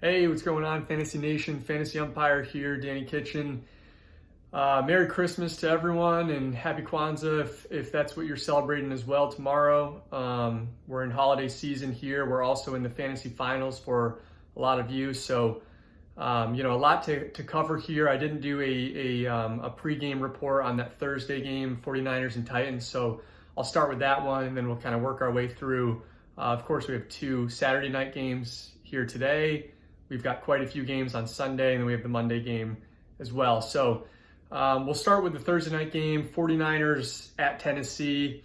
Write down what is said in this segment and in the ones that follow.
Hey, what's going on, Fantasy Nation? Fantasy Umpire here, Danny Kitchen. Merry Christmas to everyone and Happy Kwanzaa if that's what you're celebrating as well tomorrow. We're in holiday season here. We're also in the fantasy finals for a lot of you. So, a lot to cover here. I didn't do a pregame report on that Thursday game, 49ers and Titans. So I'll start with that one and then we'll kind of work our way through. Of course, we have two Saturday night games here today. We've got quite a few games on Sunday, and then we have the Monday game as well. So we'll start with the Thursday night game, 49ers at Tennessee.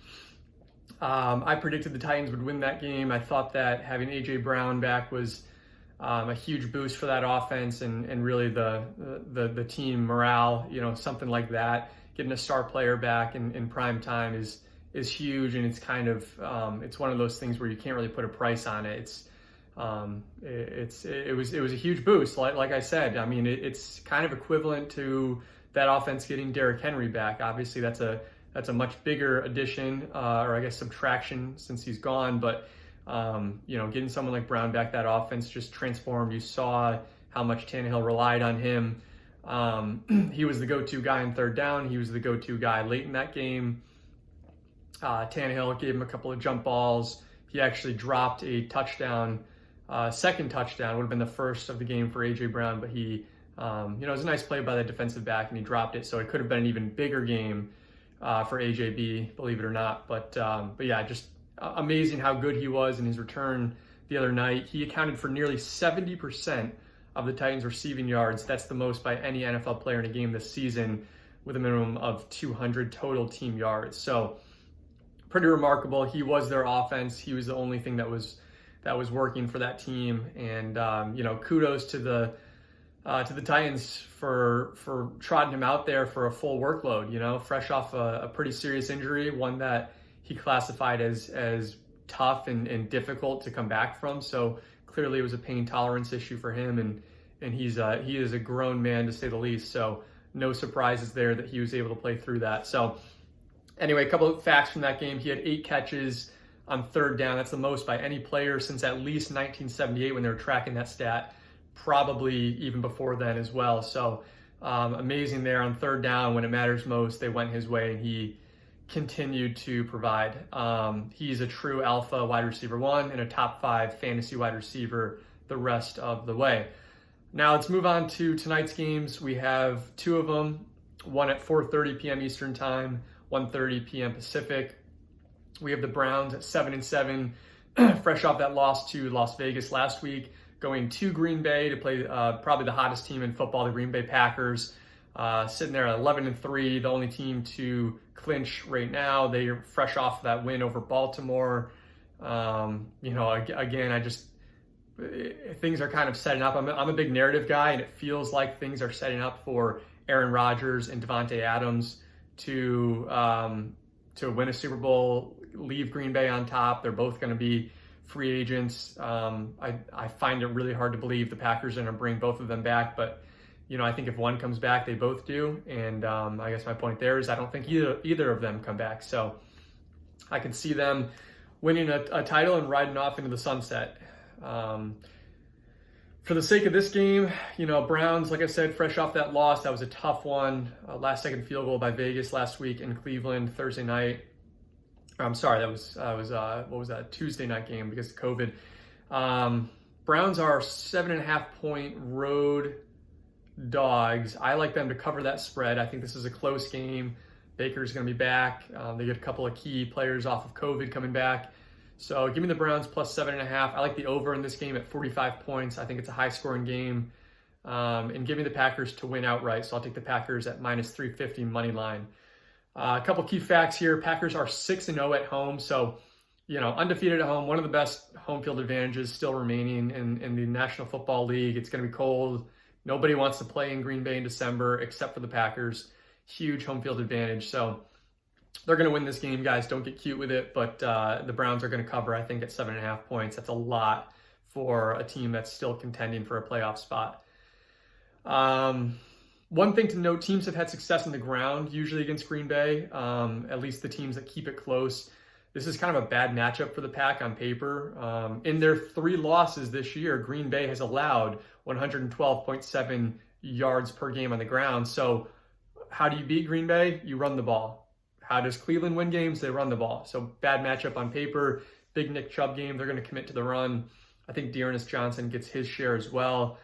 I predicted the Titans would win that game. I thought that having A.J. Brown back was a huge boost for that offense and really the team morale, something like that. Getting a star player back in prime time is huge, and it's kind of it's one of those things where you can't really put a price on it. It was a huge boost. Like I said, I mean, it's kind of equivalent to that offense getting Derrick Henry back. Obviously, that's a much bigger addition, or I guess subtraction since he's gone. But getting someone like Brown back, that offense just transformed. You saw how much Tannehill relied on him. He was the go-to guy in third down. He was the go-to guy late in that game. Tannehill gave him a couple of jump balls. He actually dropped a touchdown. Second touchdown would have been the first of the game for A.J. Brown, but he, it was a nice play by the defensive back, and he dropped it, so it could have been an even bigger game for AJB, believe it or not. But yeah, just amazing how good he was in his return the other night. He accounted for nearly 70% of the Titans' receiving yards. That's the most by any NFL player in a game this season, with a minimum of 200 total team yards. So pretty remarkable. He was their offense. He was the only thing that was working for that team, and kudos to the Titans for trotting him out there for a full workload. Fresh off a pretty serious injury, one that he classified as tough and difficult to come back from. So clearly, it was a pain tolerance issue for him, and he is a grown man to say the least. So no surprises there that he was able to play through that. So anyway, a couple of facts from that game: he had 8 catches on third down. That's the most by any player since at least 1978 when they were tracking that stat, probably even before then as well. So amazing there on third down when it matters most. They went his way and he continued to provide. He's a true alpha wide receiver 1 and a top 5 fantasy wide receiver the rest of the way. Now let's move on to tonight's games. We have 2 of them, one at 4:30 p.m. Eastern time, 1:30 p.m. Pacific. We have the Browns at 7-7, fresh off that loss to Las Vegas last week, going to Green Bay to play probably the hottest team in football, the Green Bay Packers, sitting there at 11-3, the only team to clinch right now. They are fresh off that win over Baltimore. Again, things are kind of setting up. I'm a big narrative guy, and it feels like things are setting up for Aaron Rodgers and Devontae Adams to win a Super Bowl, leave Green Bay on top. They're both going to be free agents. I find it really hard to believe the Packers are going to bring both of them back, but I think if one comes back, they both do. And I guess my point there is I don't think either of them come back. So I can see them winning a title and riding off into the sunset. For the sake of this game, Browns, like I said, fresh off that loss, that was a tough one. Last second field goal by Vegas last week in Cleveland, Thursday night. I'm sorry, that was what was that, Tuesday night game because of COVID. Browns are 7.5 point road dogs. I like them to cover that spread. I think this is a close game. Baker's going to be back. They get a couple of key players off of COVID coming back. So give me the Browns plus 7.5. I like the over in this game at 45 points. I think it's a high scoring game. And give me the Packers to win outright. So I'll take the Packers at minus 350 money line. A couple key facts here. Packers are 6-0 at home. So, undefeated at home. One of the best home field advantages still remaining in the National Football League. It's going to be cold. Nobody wants to play in Green Bay in December except for the Packers. Huge home field advantage. So they're going to win this game, guys. Don't get cute with it. But the Browns are going to cover, I think, at 7.5 points. That's a lot for a team that's still contending for a playoff spot. One thing to note, teams have had success on the ground, usually against Green Bay, at least the teams that keep it close. this is kind of a bad matchup for the Pack on paper. In their 3 losses this year, Green Bay has allowed 112.7 yards per game on the ground. So how do you beat Green Bay? You run the ball. How does Cleveland win games? They run the ball. So bad matchup on paper. Big Nick Chubb game. They're going to commit to the run. I think Dearness Johnson gets his share as well.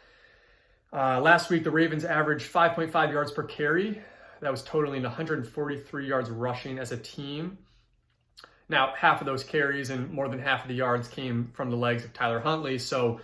Last week, the Ravens averaged 5.5 yards per carry. That was totaling 143 yards rushing as a team. Now, half of those carries and more than half of the yards came from the legs of Tyler Huntley. So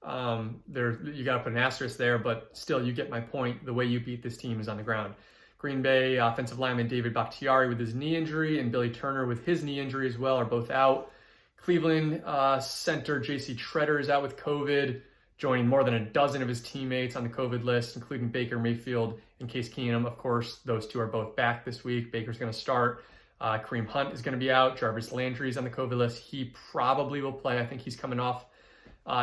you got to put an asterisk there, but still, you get my point. The way you beat this team is on the ground. Green Bay offensive lineman David Bakhtiari with his knee injury and Billy Turner with his knee injury as well are both out. Cleveland center J.C. Treader is out with COVID, joining more than a dozen of his teammates on the COVID list, including Baker Mayfield and Case Keenum. Of course, those two are both back this week. Baker's going to start. Kareem Hunt is going to be out. Jarvis Landry is on the COVID list. He probably will play. I think he's coming off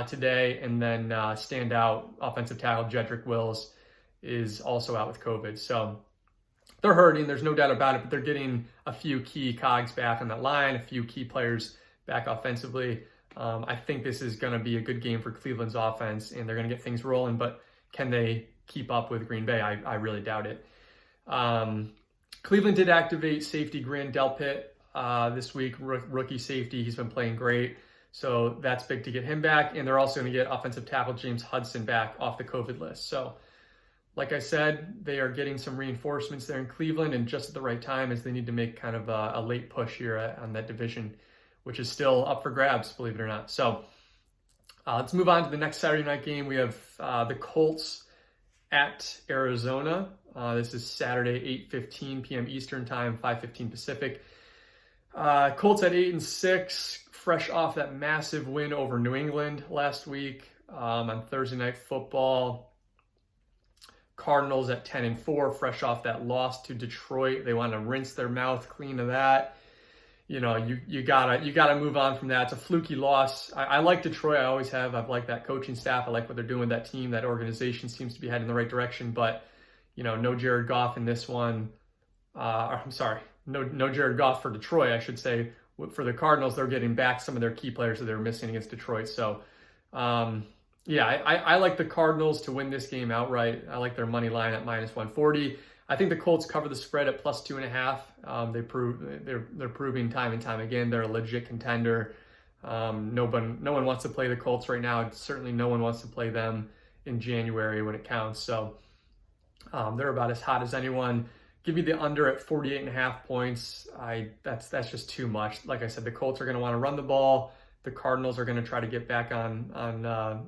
today. And then standout offensive tackle Jedrick Wills is also out with COVID. So they're hurting. There's no doubt about it, but they're getting a few key cogs back on that line, a few key players back offensively. I think this is going to be a good game for Cleveland's offense, and they're going to get things rolling, but can they keep up with Green Bay? I really doubt it. Cleveland did activate safety Grant Delpit this week, rookie safety. He's been playing great, so that's big to get him back, and they're also going to get offensive tackle James Hudson back off the COVID list. So like I said, they are getting some reinforcements there in Cleveland, and just at the right time as they need to make kind of a late push here on that division, which is still up for grabs, believe it or not. So let's move on to the next Saturday night game. We have the Colts at Arizona. This is Saturday, 8:15 p.m. Eastern time, 5:15 Pacific. Colts at 8-6, fresh off that massive win over New England last week on Thursday Night Football. Cardinals at 10-4, fresh off that loss to Detroit. They want to rinse their mouth clean of that. You know, you gotta move on from that. It's a fluky loss. I like Detroit. I always have. I've liked that coaching staff. I like what they're doing with that team. That organization seems to be heading in the right direction. But you know, no Jared Goff in this one. I'm sorry, no Jared Goff for Detroit, I should say. For the Cardinals, they're getting back some of their key players that they were missing against Detroit. So, yeah, I like the Cardinals to win this game outright. I like their money line at -140. I think the Colts cover the spread at +2.5. They're proving time and time again they're a legit contender. No one wants to play the Colts right now. Certainly no one wants to play them in January when it counts. So they're about as hot as anyone. Give me the under at 48.5 points. That's just too much. Like I said, the Colts are going to want to run the ball. The Cardinals are going to try to get back try to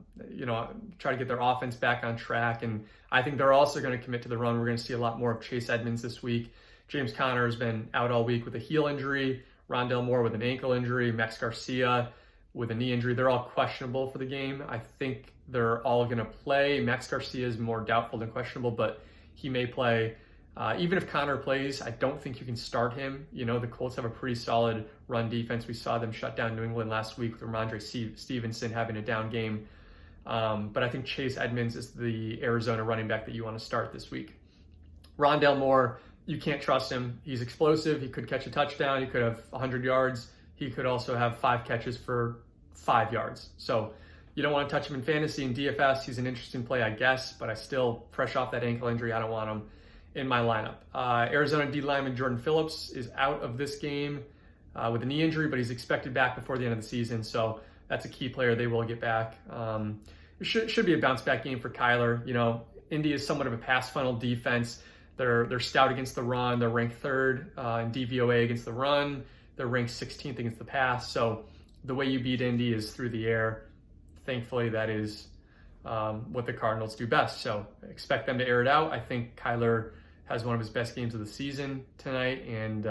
get their offense back on track. And I think they're also going to commit to the run. We're going to see a lot more of Chase Edmonds this week. James Conner has been out all week with a heel injury. Rondale Moore with an ankle injury. Max Garcia with a knee injury. They're all questionable for the game. I think they're all going to play. Max Garcia is more doubtful than questionable, but he may play. Even if Connor plays, I don't think you can start him. You know, the Colts have a pretty solid run defense. We saw them shut down New England last week with Ramondre Stevenson having a down game. But I think Chase Edmonds is the Arizona running back that you want to start this week. Rondale Moore, you can't trust him. He's explosive. He could catch a touchdown. He could have 100 yards. He could also have 5 catches for 5 yards. So you don't want to touch him in fantasy. In DFS, he's an interesting play, I guess, but I still, fresh off that ankle injury, I don't want him in my lineup. Arizona D lineman Jordan Phillips is out of this game with a knee injury, but he's expected back before the end of the season. So that's a key player they will get back. It should be a bounce back game for Kyler. You know, Indy is somewhat of a pass funnel defense. They're stout against the run. They're ranked 3rd in DVOA against the run. They're ranked 16th against the pass. So the way you beat Indy is through the air. Thankfully, that is what the Cardinals do best. So expect them to air it out. I think Kyler has one of his best games of the season tonight, and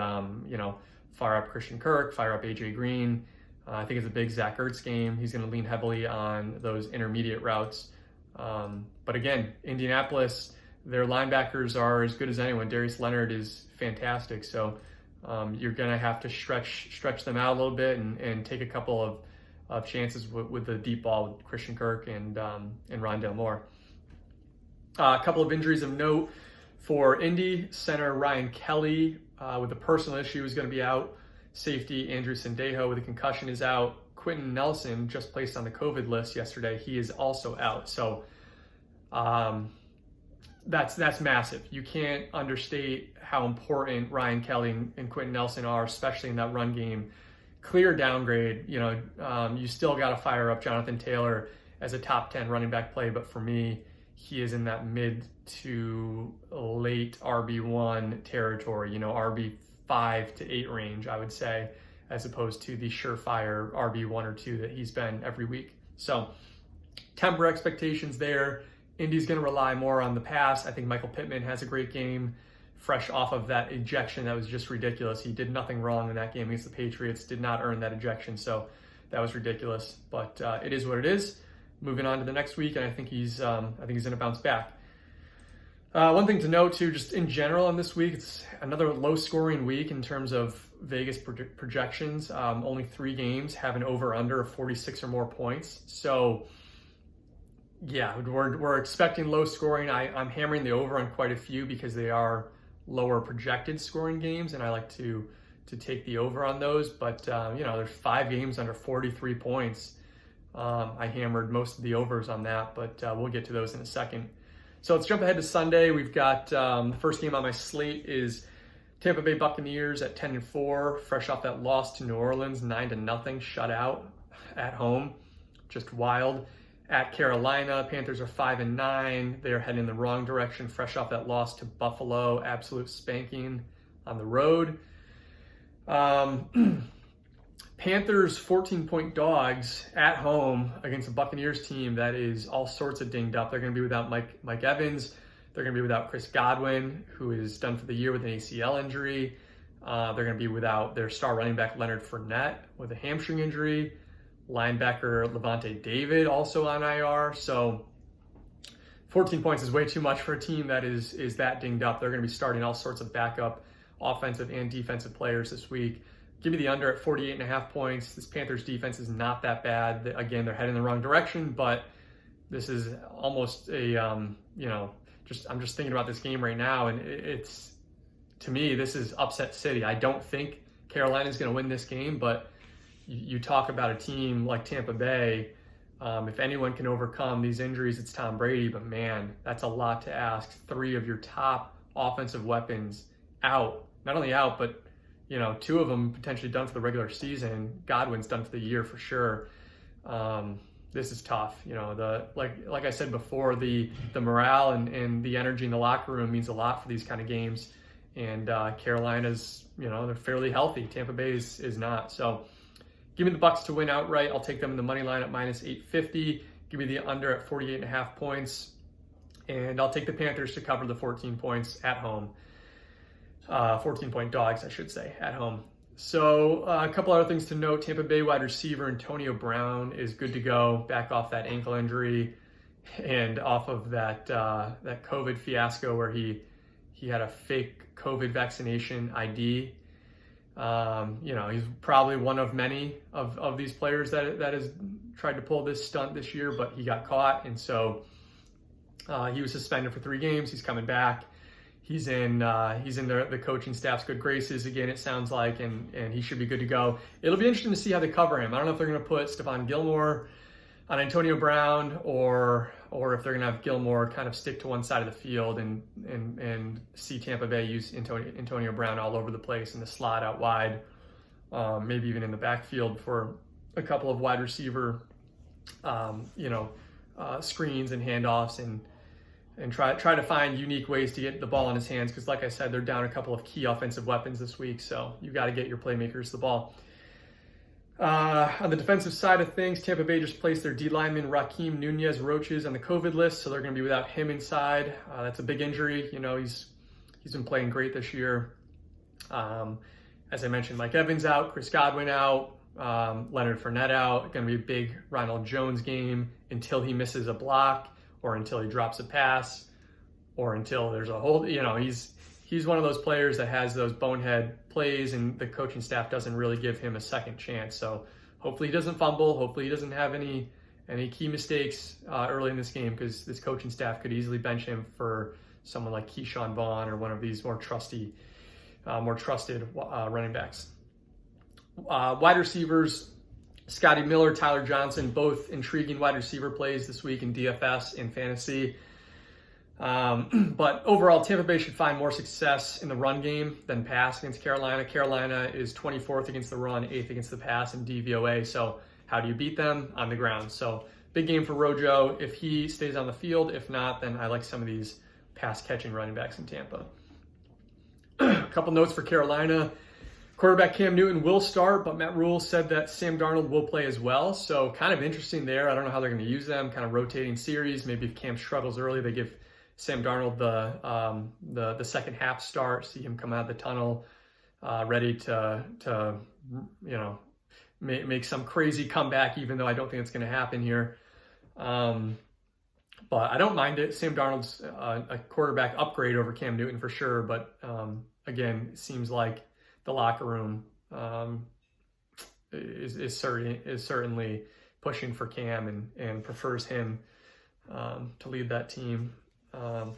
fire up Christian Kirk, fire up AJ Green. I think it's a big Zach Ertz game. He's going to lean heavily on those intermediate routes. But again, Indianapolis, their linebackers are as good as anyone. Darius Leonard is fantastic, so you're going to have to stretch them out a little bit and take a couple of chances with the deep ball with Christian Kirk and Rondale Moore. A couple of injuries of note. For Indy, center Ryan Kelly with a personal issue is going to be out. Safety Andrew Sendejo with a concussion is out. Quentin Nelson just placed on the COVID list yesterday. He is also out. So that's massive. You can't understate how important Ryan Kelly and Quentin Nelson are, especially in that run game. Clear downgrade. You still got to fire up Jonathan Taylor as a top 10 running back play, but for me, he is in that mid to late RB1 territory, RB5 to 8 range, I would say, as opposed to the surefire RB1 or 2 that he's been every week. So temper expectations there. Indy's going to rely more on the pass. I think Michael Pittman has a great game, fresh off of that ejection that was just ridiculous. He did nothing wrong in that game against the Patriots, did not earn that ejection, so that was ridiculous. But it is what it is. Moving on to the next week, and I think he's going to bounce back. One thing to note too, just in general on this week, it's another low-scoring week in terms of Vegas projections. Only 3 games have an over/under of 46 or more points. So, yeah, we're expecting low scoring. I'm hammering the over on quite a few because they are lower projected scoring games, and I like to take the over on those. But there's 5 games under 43 points. I hammered most of the overs on that, but we'll get to those in a second. So let's jump ahead to Sunday. We've got the first game on my slate is Tampa Bay Buccaneers at 10-4, fresh off that loss to New Orleans, 9-0 shutout at home, just wild. At Carolina, Panthers are 5-9. They are heading in the wrong direction, fresh off that loss to Buffalo, absolute spanking on the road. Panthers 14-point dogs at home against a Buccaneers team that is all sorts of dinged up. They're going to be without Mike Evans. They're going to be without Chris Godwin, who is done for the year with an ACL injury. They're going to be without their star running back Leonard Fournette with a hamstring injury. Linebacker Levante David also on IR. So 14 points is way too much for a team that is that dinged up. They're going to be starting all sorts of backup offensive and defensive players this week. Give me the under at 48.5 points. This Panthers defense is not that bad. Again, they're heading in the wrong direction, but this is almost a, I'm just thinking about this game right now, and it's, to me, this is upset city. I don't think Carolina is going to win this game, but you talk about a team like Tampa Bay. If anyone can overcome these injuries, it's Tom Brady, but man, that's a lot to ask. 3 of your top offensive weapons out. Not only out, but 2 of them potentially done for the regular season. Godwin's done for the year for sure. This is tough. Like I said before, the morale and the energy in the locker room means a lot for these kind of games. And Carolina's, they're fairly healthy. Tampa Bay is not. So give me the Bucs to win outright. I'll take them in the money line at -850. Give me the under at 48.5 points. And I'll take the Panthers to cover the 14 points at home. 14-point dogs, I should say, at home. So a couple other things to note. Tampa Bay wide receiver Antonio Brown is good to go, back off that ankle injury and off of that COVID fiasco where he had a fake COVID vaccination ID. He's probably one of many of these players that has tried to pull this stunt this year, but he got caught, and so he was suspended for 3 games. He's coming back. He's in the coaching staff's good graces again, it sounds like, and he should be good to go. It'll be interesting to see how they cover him. I don't know if they're going to put Stephon Gilmore on Antonio Brown or if they're going to have Gilmore kind of stick to one side of the field and see Tampa Bay use Antonio Brown all over the place in the slot out wide, maybe even in the backfield for a couple of wide receiver, screens and handoffs and try to find unique ways to get the ball in his hands, because like I said, they're down a couple of key offensive weapons this week, so you got to get your playmakers the ball. On the defensive side of things, Tampa Bay just placed their D lineman Raheem Nunez Roaches on the COVID list, so they're going to be without him inside. That's a big injury. He's been playing great this year. As I mentioned, Mike Evans out, Chris Godwin out, Leonard Fournette out. Going to be a big Ronald Jones game until he misses a block, or until he drops a pass, or until there's a hold. He's one of those players that has those bonehead plays, and the coaching staff doesn't really give him a second chance. So hopefully he doesn't fumble. Hopefully he doesn't have any key mistakes early in this game, because this coaching staff could easily bench him for someone like Keyshawn Vaughn or one of these more trusted running backs. Wide receivers, Scotty Miller, Tyler Johnson, both intriguing wide receiver plays this week in DFS and fantasy. But overall, Tampa Bay should find more success in the run game than pass against Carolina. Carolina is 24th against the run, 8th against the pass in DVOA. So how do you beat them? On the ground. So big game for Rojo if he stays on the field. If not, then I like some of these pass-catching running backs in Tampa. A couple notes for Carolina. Quarterback Cam Newton will start, but Matt Rule said that Sam Darnold will play as well. So kind of interesting there. I don't know how they're going to use them. Kind of rotating series. Maybe if Cam struggles early, they give Sam Darnold the second half start. See him come out of the tunnel, ready to make some crazy comeback. Even though I don't think it's going to happen here. But I don't mind it. Sam Darnold's a quarterback upgrade over Cam Newton for sure. But again, it seems like the locker room is certainly pushing for Cam and prefers him to lead that team. A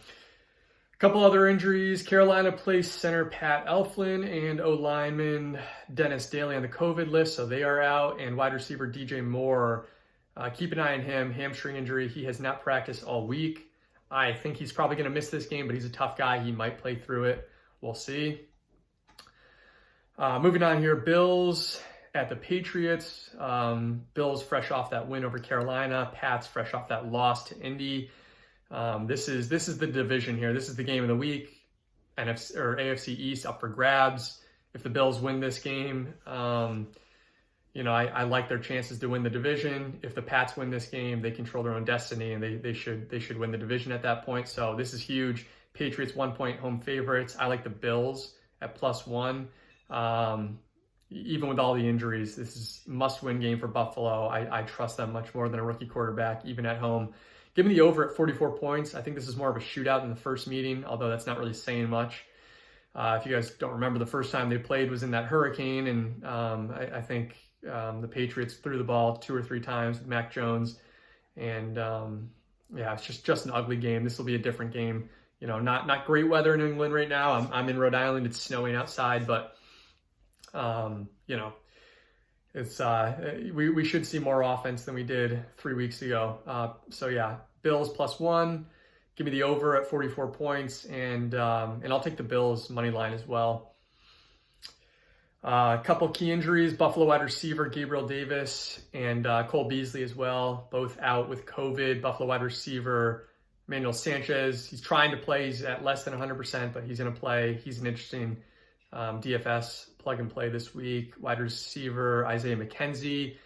couple other injuries. Carolina placed center Pat Elflin and O-lineman Dennis Daly on the COVID list, so they are out. And wide receiver DJ Moore, keep an eye on him. Hamstring injury. He has not practiced all week. I think he's probably going to miss this game, but he's a tough guy. He might play through it. We'll see. Moving on here, Bills at the Patriots. Bills fresh off that win over Carolina. Pats fresh off that loss to Indy. This is the division here. This is the game of the week. NFC or AFC East up for grabs. If the Bills win this game, I like their chances to win the division. If the Pats win this game, they control their own destiny, and they should win the division at that point. So this is huge. Patriots 1-point home favorites. I like the Bills at +1. Even with all the injuries, this is a must-win game for Buffalo. I trust them much more than a rookie quarterback, even at home. Give me the over at 44 points. I think this is more of a shootout than the first meeting, although that's not really saying much. If you guys don't remember, the first time they played was in that hurricane, and I think the Patriots threw the ball 2 or 3 times with Mac Jones, and it's just an ugly game. This will be a different game. Not great weather in New England right now. I'm in Rhode Island. It's snowing outside, but it's we should see more offense than we did 3 weeks ago. Bills +1. Give me the over at 44 points, and I'll take the Bills money line as well. A couple key injuries: Buffalo wide receiver Gabriel Davis and Cole Beasley as well, both out with COVID. Buffalo wide receiver Emmanuel Sanchez, he's trying to play. He's at less than 100%, but he's going to play. He's an interesting DFS plug and play this week. Wide receiver Isaiah McKenzie.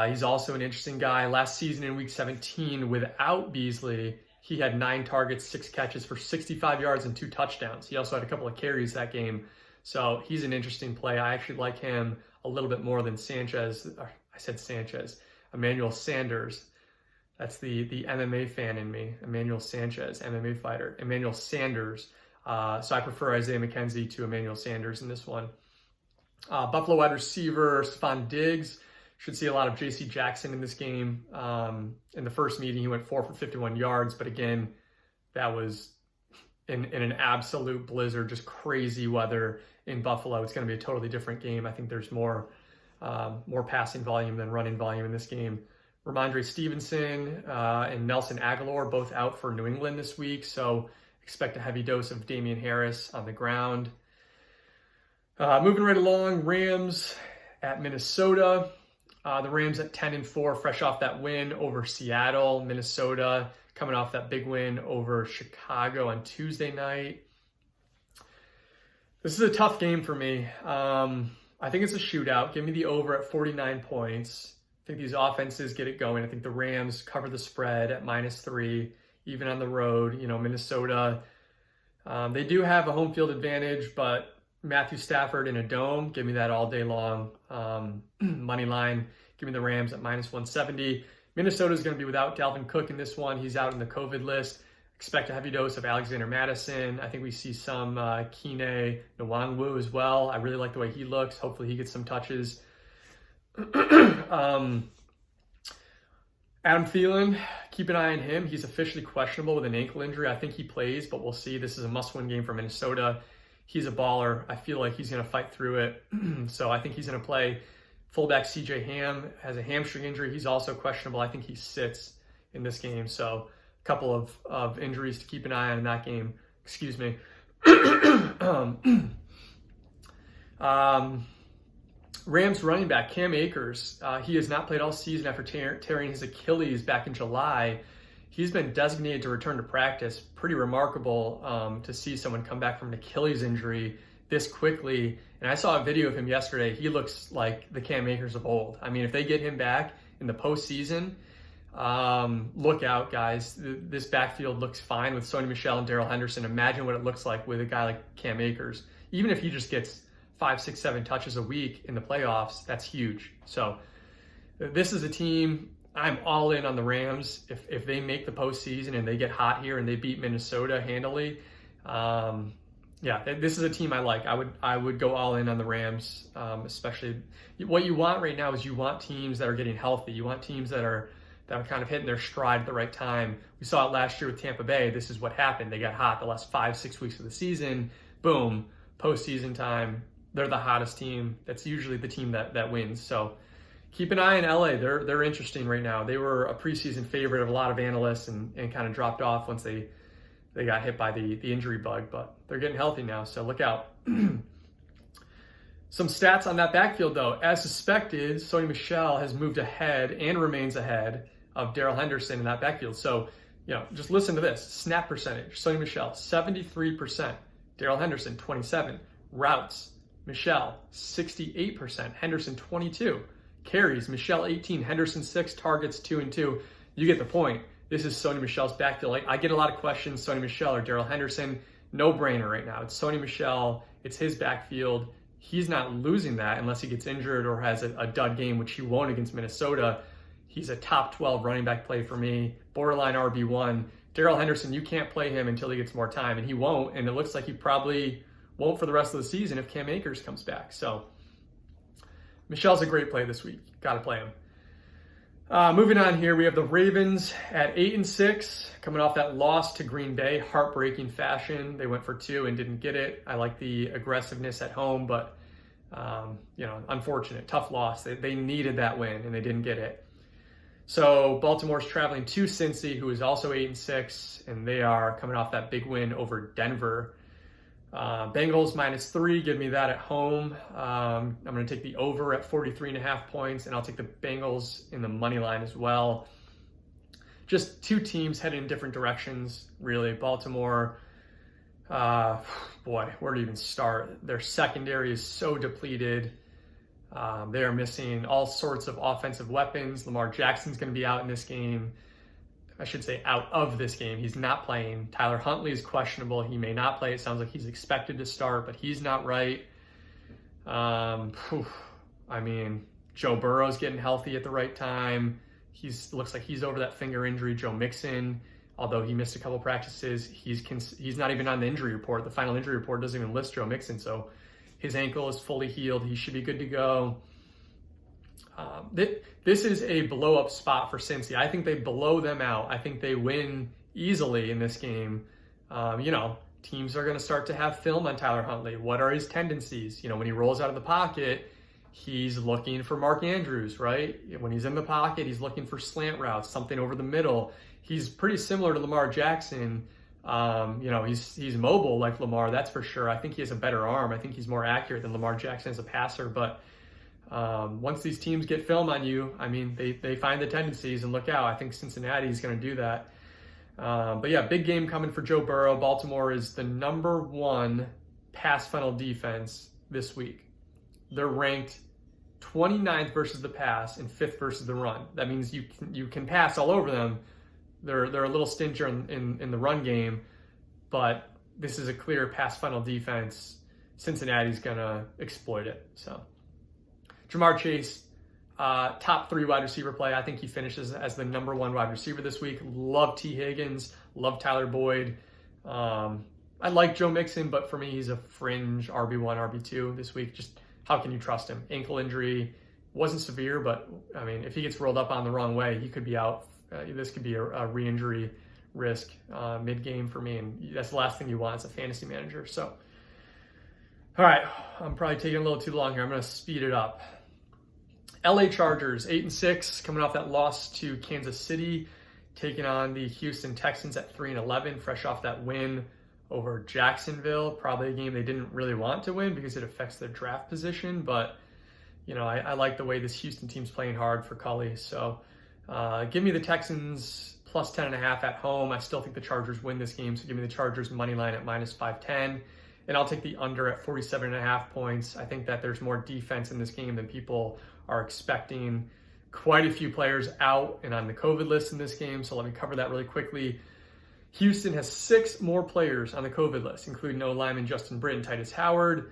He's also an interesting guy. Last season in week 17 without Beasley, he had 9 targets, 6 catches for 65 yards and 2 touchdowns. He also had a couple of carries that game. So he's an interesting play. I actually like him a little bit more than Sanchez. I said Sanchez. Emmanuel Sanders. That's the MMA fan in me. Emmanuel Sanchez, MMA fighter. Emmanuel Sanders. So I prefer Isaiah McKenzie to Emmanuel Sanders in this one. Buffalo wide receiver Stephon Diggs. Should see a lot of J.C. Jackson in this game. In the first meeting, he went 4 for 51 yards. But again, that was in an absolute blizzard, just crazy weather in Buffalo. It's going to be a totally different game. I think there's more passing volume than running volume in this game. Ramondre Stevenson and Nelson Aguilar both out for New England this week. So expect a heavy dose of Damian Harris on the ground. Moving right along, Rams at Minnesota. The Rams at 10-4, fresh off that win over Seattle. Minnesota coming off that big win over Chicago on Tuesday night. This is a tough game for me. I think it's a shootout. Give me the over at 49 points. I think these offenses get it going. I think the Rams cover the spread at -3, even on the road. Minnesota, they do have a home field advantage, but Matthew Stafford in a dome, give me that all day long. Money line, give me the Rams at -170. Minnesota is going to be without Dalvin Cook in this one. He's out in the COVID list. Expect a heavy dose of Alexander Mattison. I think we see some Kene Nwangwu as well. I really like the way he looks. Hopefully he gets some touches. Adam Thielen, keep an eye on him. He's officially questionable with an ankle injury. I think he plays, but we'll see. This is a must-win game for Minnesota. He's a baller. I feel like he's going to fight through it. So I think he's going to play. Fullback CJ Ham has a hamstring injury. He's also questionable. I think he sits in this game. So a couple of injuries to keep an eye on in that game. Excuse me. Rams running back Cam Akers, he has not played all season after tearing his Achilles back in July. He's been designated to return to practice. Pretty remarkable to see someone come back from an Achilles injury this quickly. And I saw a video of him yesterday. He looks like the Cam Akers of old. I mean, if they get him back in the postseason, look out, guys. This backfield looks fine with Sony Michel and Darrell Henderson. Imagine what it looks like with a guy like Cam Akers. Even if he just gets 5, 6, 7 touches a week in the playoffs, that's huge. So this is a team, I'm all in on the Rams. If they make the postseason and they get hot here and they beat Minnesota handily, this is a team I like. I would go all in on the Rams, especially what you want right now is you want teams that are getting healthy. You want teams that are kind of hitting their stride at the right time. We saw it last year with Tampa Bay. This is what happened. They got hot the last 5, 6 weeks of the season. Boom, postseason time. They're the hottest team. That's usually the team that wins. So keep an eye on LA. They're interesting right now. They were a preseason favorite of a lot of analysts and kind of dropped off once they got hit by the injury bug, but they're getting healthy now, so look out. Some stats on that backfield, though. As suspected, Sony Michel has moved ahead and remains ahead of Darrell Henderson in that backfield. So, just listen to this. Snap percentage, Sony Michel, 73%. Darrell Henderson, 27%. Routes, Michel, 68%. Henderson, 22%. Carries, Michel, 18%. Henderson, 6%. Targets, 2 and 2. You get the point. This is Sony Michel's backfield. I get a lot of questions, Sony Michel or Darrell Henderson. No brainer right now. It's Sony Michel. It's his backfield. He's not losing that unless he gets injured or has a dud game, which he won't against Minnesota. He's a top 12 running back play for me. Borderline RB1. Darrell Henderson, you can't play him until he gets more time, and he won't. And it looks like he probably won't for the rest of the season if Cam Akers comes back. So Michel's a great play this week. Got to play him. Moving on here, we have the Ravens at 8-6, coming off that loss to Green Bay, heartbreaking fashion. They went for 2 and didn't get it. I like the aggressiveness at home, but unfortunate, tough loss. They needed that win and they didn't get it. So Baltimore's traveling to Cincy, who is also 8-6, and they are coming off that big win over Denver. Bengals -3, give me that at home. I'm going to take the over at 43.5 points, and I'll take the Bengals in the money line as well. Just two teams heading in different directions, really. Baltimore, where to even start? Their secondary is so depleted. They are missing all sorts of offensive weapons. Lamar Jackson's going to be out in this game. I should say out of this game. He's not playing. Tyler Huntley is questionable. He may not play. It sounds like he's expected to start, but he's not right. Joe Burrow's getting healthy at the right time. Looks like he's over that finger injury. Joe Mixon, although he missed a couple practices, he's not even on the injury report. The final injury report doesn't even list Joe Mixon, so his ankle is fully healed. He should be good to go. This is a blow-up spot for Cincy. I think they blow them out. I think they win easily in this game. Teams are going to start to have film on Tyler Huntley. What are his tendencies? When he rolls out of the pocket, he's looking for Mark Andrews, right? When he's in the pocket, he's looking for slant routes, something over the middle. He's pretty similar to Lamar Jackson. He's mobile like Lamar, that's for sure. I think he has a better arm. I think he's more accurate than Lamar Jackson as a passer, but once these teams get film on you, they find the tendencies and look out. I think Cincinnati is going to do that. Big game coming for Joe Burrow. Baltimore is the number 1 pass funnel defense this week. They're ranked 29th versus the pass and 5th versus the run. That means you can pass all over them. They're a little stingier in the run game, but this is a clear pass funnel defense. Cincinnati's going to exploit it. So Jamar Chase, top 3 wide receiver play. I think he finishes as the number 1 wide receiver this week. Love T. Higgins. Love Tyler Boyd. I like Joe Mixon, but for me, he's a fringe RB1, RB2 this week. Just how can you trust him? Ankle injury wasn't severe, but if he gets rolled up on the wrong way, he could be out. This could be a re-injury risk mid-game for me, and that's the last thing you want as a fantasy manager. So All right, I'm probably taking a little too long here. I'm going to speed it up. LA Chargers, 8-6, coming off that loss to Kansas City, taking on the Houston Texans at 3-11, fresh off that win over Jacksonville. Probably a game they didn't really want to win because it affects their draft position, but I like the way this Houston team's playing hard for Cully. So give me the Texans plus 10.5 at home. I still think the Chargers win this game, so give me the Chargers money line at minus 510. And I'll take the under at 47.5 points. I think that there's more defense in this game than people are expecting. Quite a few players out and on the COVID list in this game, so let me cover that really quickly. Houston has 6 more players on the COVID list, including O-lineman Justin Britt and Titus Howard.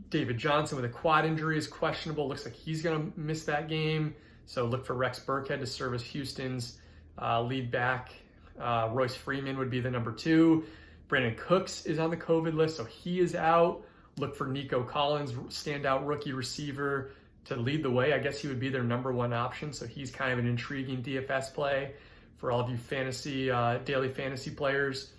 David Johnson with a quad injury is questionable. Looks like he's going to miss that game. So look for Rex Burkhead to serve as Houston's lead back. Royce Freeman would be the number 2. Brandon Cooks is on the COVID list, so he is out. Look for Nico Collins, standout rookie receiver, to lead the way. I guess he would be their number 1 option, so he's kind of an intriguing DFS play for all of you daily fantasy players.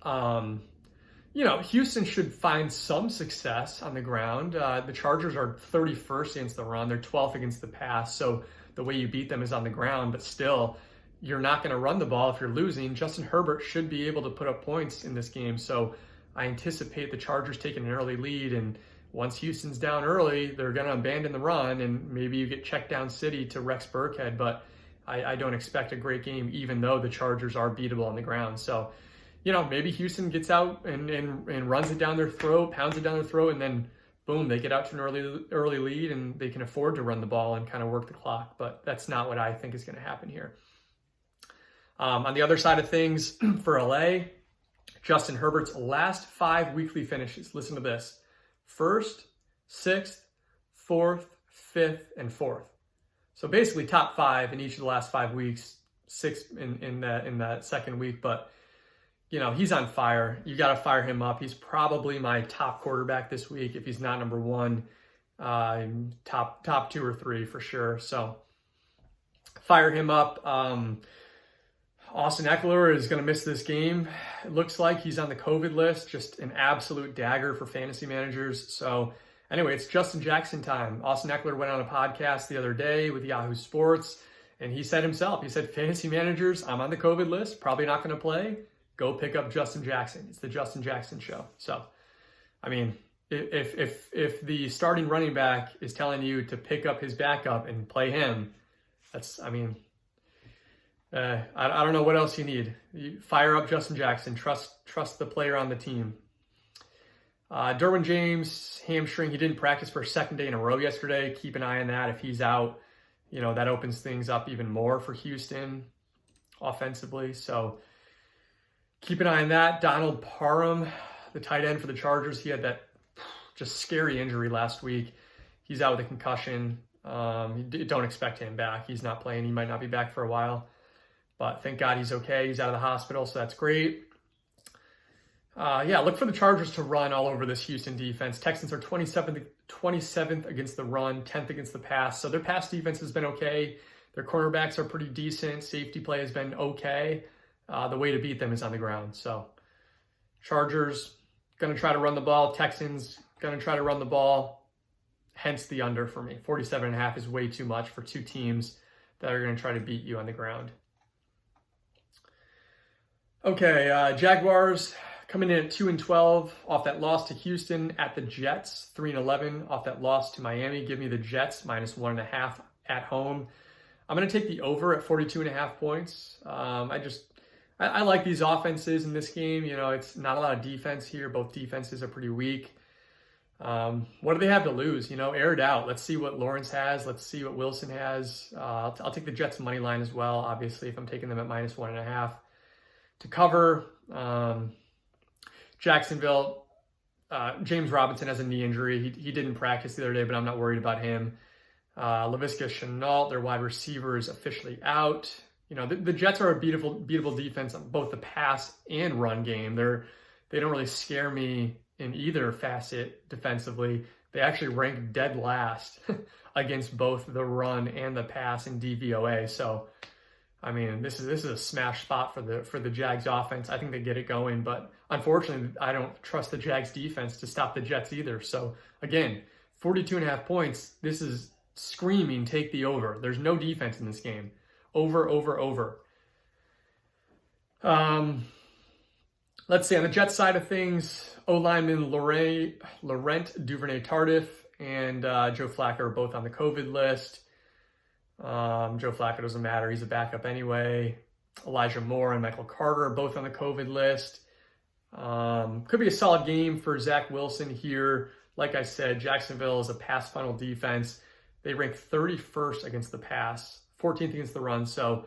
Houston should find some success on the ground. The Chargers are 31st against the run. They're 12th against the pass, so the way you beat them is on the ground, but still, you're not going to run the ball if you're losing. Justin Herbert should be able to put up points in this game, so I anticipate the Chargers taking an early lead, and once Houston's down early, they're going to abandon the run, and maybe you get checked down city to Rex Burkhead, but I don't expect a great game, even though the Chargers are beatable on the ground. So, maybe Houston gets out and runs it down their throat, pounds it down their throat, and then boom, they get out to an early lead, and they can afford to run the ball and kind of work the clock, but that's not what I think is going to happen here. On the other side of things, for LA, Justin Herbert's last 5 weekly finishes. Listen to this: 1st, 6th, 4th, 5th, and 4th. So basically top 5 in each of the last 5 weeks, 6 in that second week. But he's on fire. You got to fire him up. He's probably my top quarterback this week. If he's not number 1, top 2 or 3 for sure. So fire him up. Austin Eckler is going to miss this game. It looks like he's on the COVID list, just an absolute dagger for fantasy managers. So anyway, it's Justin Jackson time. Austin Eckler went on a podcast the other day with Yahoo Sports, and he said himself, fantasy managers, I'm on the COVID list, probably not going to play. Go pick up Justin Jackson. It's the Justin Jackson show. So, if the starting running back is telling you to pick up his backup and play him, I don't know what else you need. You fire up Justin Jackson. Trust the player on the team. Derwin James, hamstring. He didn't practice for a second day in a row yesterday. Keep an eye on that. If he's out, that opens things up even more for Houston offensively. So keep an eye on that. Donald Parham, the tight end for the Chargers, he had that just scary injury last week. He's out with a concussion. Don't expect him back. He's not playing. He might not be back for a while. But thank God he's okay. He's out of the hospital, so that's great. Look for the Chargers to run all over this Houston defense. Texans are 27th against the run, 10th against the pass. So their pass defense has been okay. Their cornerbacks are pretty decent. Safety play has been okay. The way to beat them is on the ground. So Chargers going to try to run the ball. Texans going to try to run the ball. Hence the under for me. 47.5 is way too much for 2 teams that are going to try to beat you on the ground. Okay, Jaguars coming in at 2-12 off that loss to Houston, at the Jets, 3-11 off that loss to Miami. Give me the Jets minus 1.5 at home. I'm going to take the over at 42.5 points. I like these offenses in this game. It's not a lot of defense here. Both defenses are pretty weak. What do they have to lose? Air it out. Let's see what Lawrence has. Let's see what Wilson has. I'll take the Jets money line as well, obviously, if I'm taking them at minus 1.5. To cover, Jacksonville, James Robinson has a knee injury. He didn't practice the other day, but I'm not worried about him. Laviska Shenault, their wide receiver, is officially out. The Jets are a beatable defense on both the pass and run game. They don't really scare me in either facet defensively. They actually rank dead last against both the run and the pass in DVOA. So, I mean, this is a smash spot for the Jags offense. I think they get it going, but unfortunately, I don't trust the Jags defense to stop the Jets either. So again, 42.5 points. This is screaming take the over. There's no defense in this game. Over, over, over. Let's see, on the Jets side of things, O-lineman Laurent Duvernay-Tardif and Joe Flacco are both on the COVID list. Joe Flacco doesn't matter. He's a backup anyway. Elijah Moore and Michael Carter are both on the COVID list. Could be a solid game for Zach Wilson here. Like I said, Jacksonville is a pass funnel defense. They rank 31st against the pass, 14th against the run. So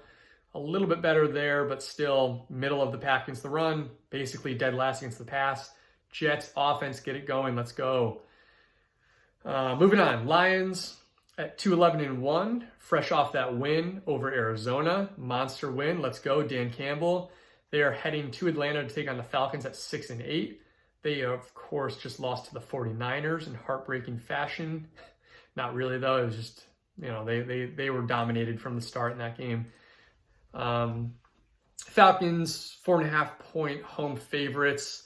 a little bit better there, but still middle of the pack against the run, basically dead last against the pass. Jets offense, get it going. Let's go. Moving on, Lions at 2-11-1, fresh off that win over Arizona. Monster win. Let's go, Dan Campbell. They are heading to Atlanta to take on the Falcons at 6-8. They, of course, just lost to the 49ers in heartbreaking fashion. Not really, though. It was just, they were dominated from the start in that game. Falcons, 4.5-point home favorites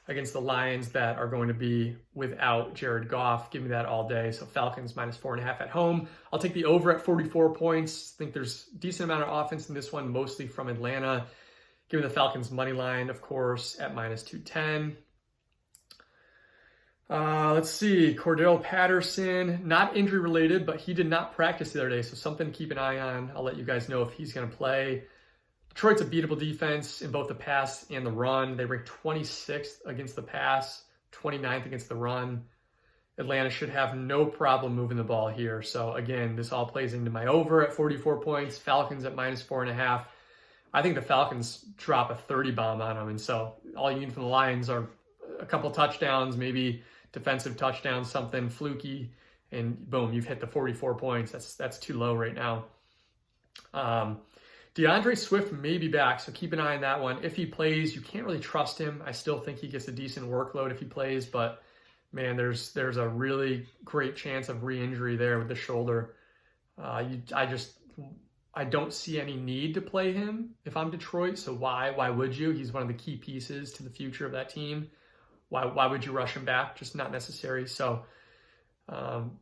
against the Lions that are going to be without Jared Goff. Give me that all day. So Falcons minus 4.5 at home. I'll take the over at 44 points. I think there's a decent amount of offense in this one, mostly from Atlanta. Give me the Falcons money line, of course, at minus 210. Let's see, Cordell Patterson, not injury related, but he did not practice the other day, so something to keep an eye on. I'll let you guys know if he's going to play. Detroit's a beatable defense in both the pass and the run. They rank 26th against the pass, 29th against the run. Atlanta should have no problem moving the ball here. So again, this all plays into my over at 44 points, Falcons at minus 4.5. I think the Falcons drop a 30 bomb on them, and so all you need from the Lions are a couple touchdowns, maybe defensive touchdowns, something fluky, and boom, you've hit the 44 points. That's too low right now. DeAndre Swift may be back, so keep an eye on that one. If he plays, you can't really trust him. I still think he gets a decent workload if he plays, but man, there's a really great chance of re-injury there with the shoulder. I don't see any need to play him if I'm Detroit, so why would you? He's one of the key pieces to the future of that team. Why would you rush him back? Just not necessary. So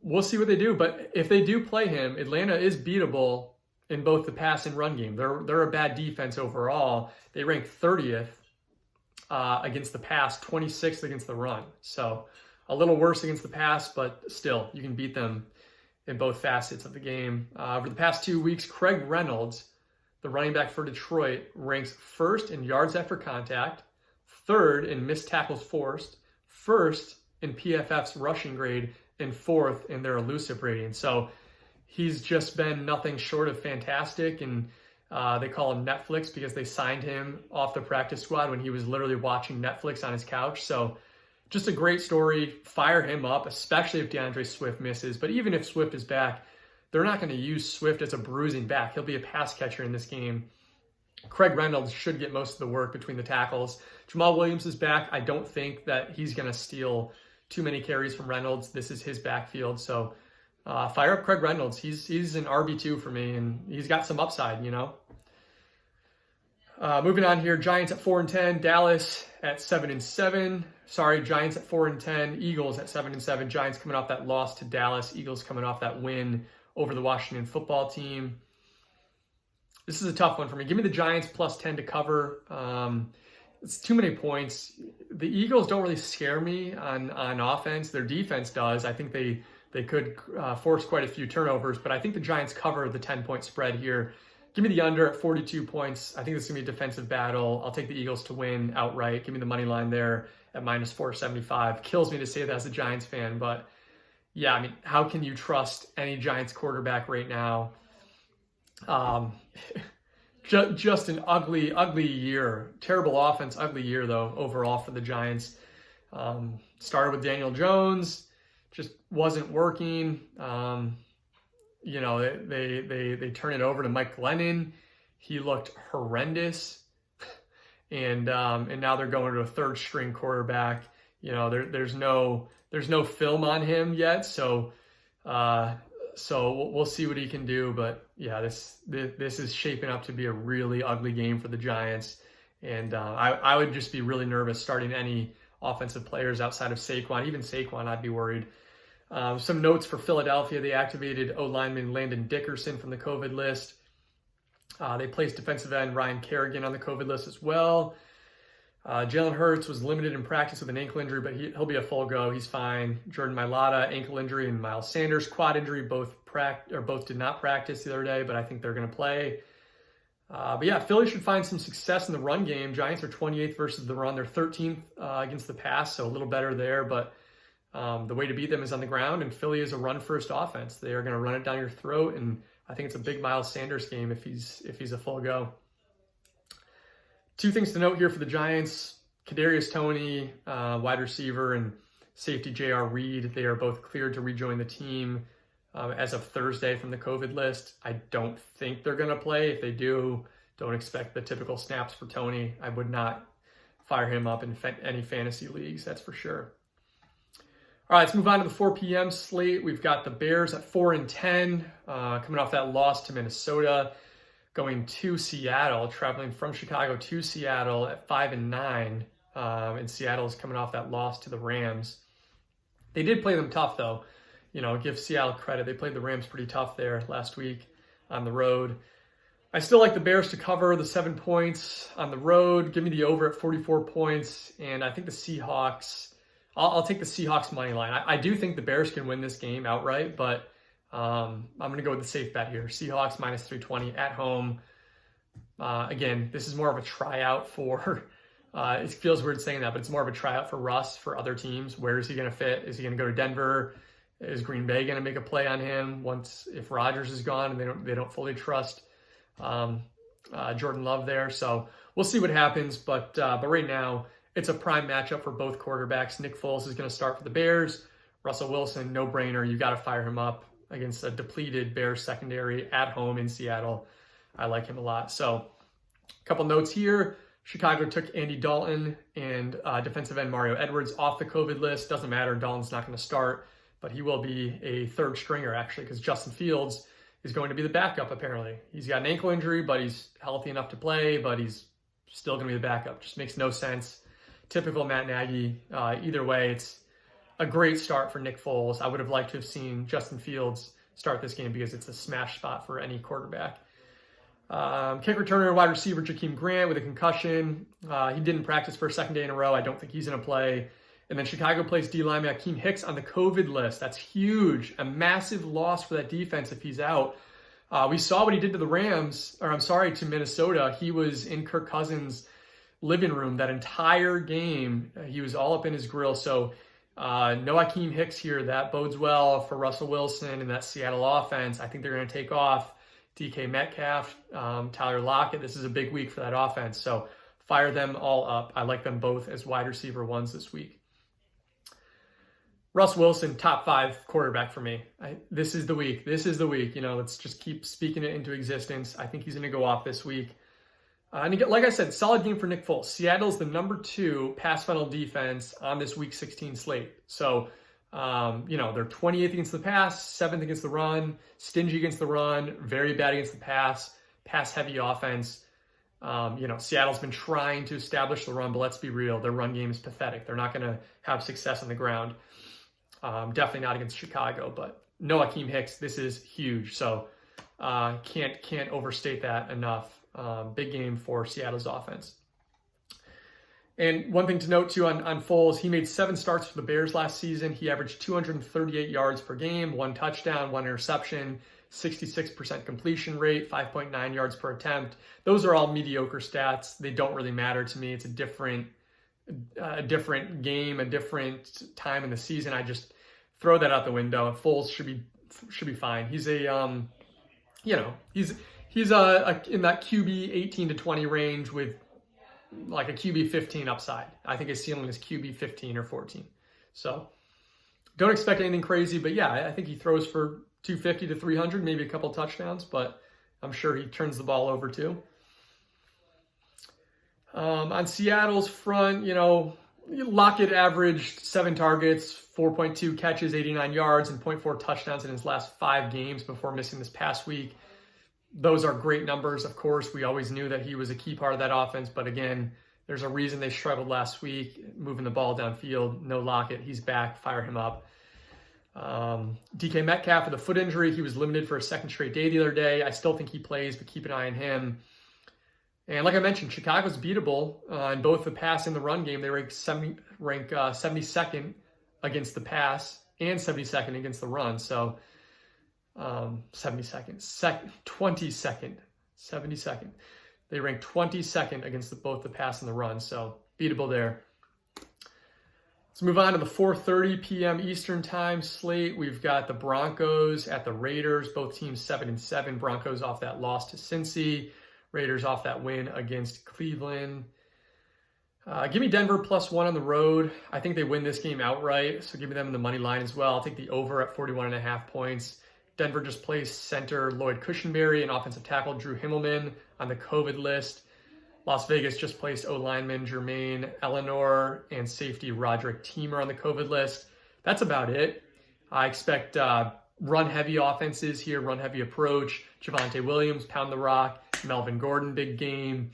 we'll see what they do. But if they do play him, Atlanta is beatable in both the pass and run game. They're a bad defense overall. They rank 30th against the pass, 26th against the run. So a little worse against the pass, but still, you can beat them in both facets of the game. Over the past 2 weeks, Craig Reynolds, the running back for Detroit, ranks first in yards after contact, third in missed tackles forced, first in PFF's rushing grade, and fourth in their elusive rating. So he's just been nothing short of fantastic, and they call him Netflix because they signed him off the practice squad when he was literally watching Netflix on his couch. So just a great story. Fire him up, especially if DeAndre Swift misses. But even if Swift is back, they're not going to use Swift as a bruising back. He'll be a pass catcher in this game. Craig Reynolds should get most of the work between the tackles. Jamal Williams is back. I don't think that he's going to steal too many carries from Reynolds. This is his backfield. So fire up Craig Reynolds. He's an RB2 for me, and he's got some upside, Moving on here, Giants at 4-10, Dallas at 7-7. Sorry, Giants at 4-10, Eagles at 7-7. Giants coming off that loss to Dallas, Eagles coming off that win over the Washington football team. This is a tough one for me. Give me the Giants plus 10 to cover. It's too many points. The Eagles don't really scare me on offense. Their defense does. I think they could force quite a few turnovers, but I think the Giants cover the 10-point spread here. Give me the under at 42 points. I think this is going to be a defensive battle. I'll take the Eagles to win outright. Give me the money line there at minus 475. Kills me to say that as a Giants fan, but yeah, I mean, how can you trust any Giants quarterback right now? Just an ugly year. Terrible offense, ugly year, though, overall for the Giants. Started with Daniel Jones, just wasn't working. They turn it over to Mike Glennon. He looked horrendous. And now they're going to a third string quarterback. There's no film on him yet. So we'll see what he can do. But yeah, this is shaping up to be a really ugly game for the Giants. And I would just be really nervous starting any offensive players outside of Saquon. Even Saquon, I'd be worried. Some notes for Philadelphia. They activated O-lineman Landon Dickerson from the COVID list. They placed defensive end Ryan Kerrigan on the COVID list as well. Jalen Hurts was limited in practice with an ankle injury, but he'll be a full go. He's fine. Jordan Mailata, ankle injury, and Miles Sanders, quad injury, both did not practice the other day, but I think they're going to play. But yeah, Philly should find some success in the run game. Giants are 28th versus the run. They're 13th against the pass, so a little better there. But the way to beat them is on the ground, and Philly is a run-first offense. They are going to run it down your throat, and I think it's a big Miles Sanders game if he's a full go. Two things to note here for the Giants. Kadarius Toney, wide receiver, and safety J.R. Reed, they are both cleared to rejoin the team as of Thursday from the COVID list. I don't think they're going to play. If they do, don't expect the typical snaps for Toney. I would not fire him up in any fantasy leagues, that's for sure. All right, let's move on to the 4 p.m. slate. We've got the Bears at 4-10, coming off that loss to Minnesota, going to Seattle, traveling from Chicago to Seattle at 5-9. And Seattle is coming off that loss to the Rams. They did play them tough, though. Give Seattle credit. They played the Rams pretty tough there last week on the road. I still like the Bears to cover the 7 points on the road. Give me the over at 44 points. And I think the Seahawks, I'll take the Seahawks money line. I do think the Bears can win this game outright, but I'm going to go with the safe bet here. Seahawks minus 320 at home. Again, this is more of a tryout for, it feels weird saying that, but it's more of a tryout for Russ for other teams. Where is he going to fit? Is he going to go to Denver? Is Green Bay going to make a play on him if Rodgers is gone and they don't fully trust Jordan Love there? So we'll see what happens. But right now it's a prime matchup for both quarterbacks. Nick Foles is going to start for the Bears. Russell Wilson, no brainer. You got to fire him up against a depleted Bears secondary at home in Seattle. I like him a lot. So a couple notes here. Chicago took Andy Dalton and defensive end Mario Edwards off the COVID list. Doesn't matter. Dalton's not going to start, but he will be a third stringer actually because Justin Fields is going to be the backup apparently. He's got an ankle injury, but he's healthy enough to play, but he's still going to be the backup. Just makes no sense. Typical Matt Nagy. Either way, it's a great start for Nick Foles. I would have liked to have seen Justin Fields start this game because it's a smash spot for any quarterback. Kick returner and wide receiver Jakeem Grant with a concussion. He didn't practice for a second day in a row. I don't think he's going to play. And then Chicago plays D-lineman Akeem Hicks on the COVID list. That's huge. A massive loss for that defense if he's out. We saw what he did to to Minnesota. He was in Kirk Cousins' living room that entire game. He was all up in his grill. So no Akeem Hicks here. That bodes well for Russell Wilson and that Seattle offense. I think they're going to take off DK Metcalf, Tyler Lockett. This is a big week for that offense. So fire them all up. I like them both as wide receiver ones this week. Russ Wilson, top 5 quarterback for me. This is the week. Let's just keep speaking it into existence. I think he's going to go off this week. And again, like I said, solid game for Nick Foles. Seattle's the number 2 pass funnel defense on this week 16 slate. So, they're 28th against the pass, 7th against the run, stingy against the run, very bad against the pass heavy offense. Seattle's been trying to establish the run, but let's be real. Their run game is pathetic. They're not going to have success on the ground. Definitely not against Chicago, but no Akeem Hicks. This is huge. So can't overstate that enough. Big game for Seattle's offense. And one thing to note too on Foles, he made 7 starts for the Bears last season. He averaged 238 yards per game, 1 touchdown, 1 interception, 66% completion rate, 5.9 yards per attempt. Those are all mediocre stats. They don't really matter to me. It's a different game, a different time in the season. I just throw that out the window. Foles should be fine. He's he's in that QB 18 to 20 range with like a QB 15 upside. I think his ceiling is QB 15 or 14. So don't expect anything crazy, but yeah, I think he throws for 250 to 300, maybe a couple touchdowns, but I'm sure he turns the ball over too. On Seattle's front, Lockett averaged 7 targets, 4.2 catches, 89 yards, and 0.4 touchdowns in his last 5 games before missing this past week. Those are great numbers. Of course, we always knew that he was a key part of that offense. But again, there's a reason they struggled last week, moving the ball downfield. No Lockett. He's back. Fire him up. DK Metcalf with a foot injury. He was limited for a second straight day the other day. I still think he plays, but keep an eye on him. And like I mentioned, Chicago's beatable in both the pass and the run game. They rank 72nd against the pass and 72nd against the run. So 22nd, 72nd. They rank 22nd against both the pass and the run. So beatable there. Let's move on to the 4:30 p.m. Eastern time slate. We've got the Broncos at the Raiders. Both teams 7-7. Broncos off that loss to Cincy. Raiders off that win against Cleveland. Give me Denver +1 on the road. I think they win this game outright, so give me them in the money line as well. I'll take the over at 41.5 points. Denver just placed center Lloyd Cushenberry and offensive tackle Drew Himmelman on the COVID list. Las Vegas just placed O-lineman Jermaine Eleanor and safety Roderick Teamer on the COVID list. That's about it. I expect run-heavy offenses here, run-heavy approach. Javonte Williams, pound the rock. Melvin Gordon, big game.